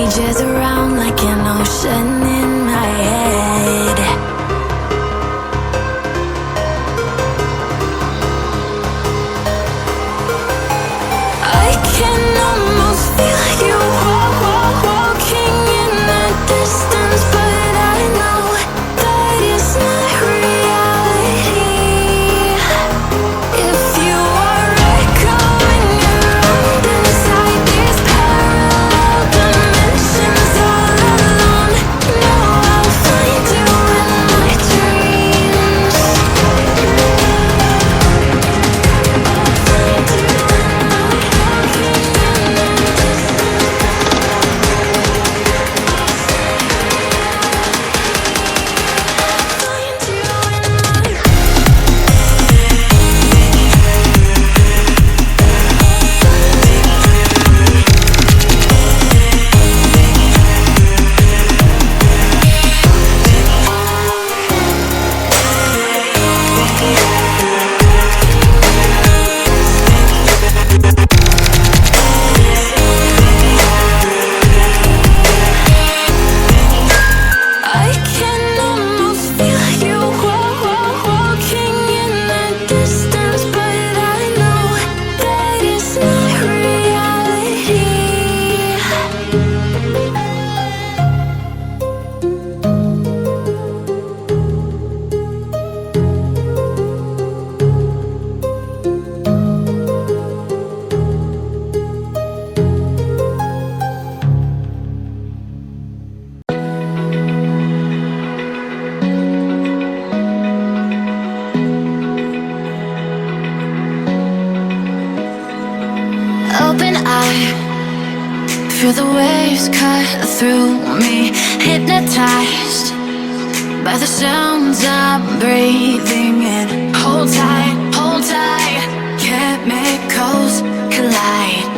Rages around like an ocean in my head. I can almost feel you walking in the distance, but I know that it's not reality. If you are echoing around inside these parallel dimensions all alone, know I'll find you in my dreams. I'll find you in my walking in the I can almost feel you walking in the distance, but I know that it's not reality. Open eye, feel the waves cut through me, hypnotized by the sounds I'm breathing in. Hold tight, chemicals collide.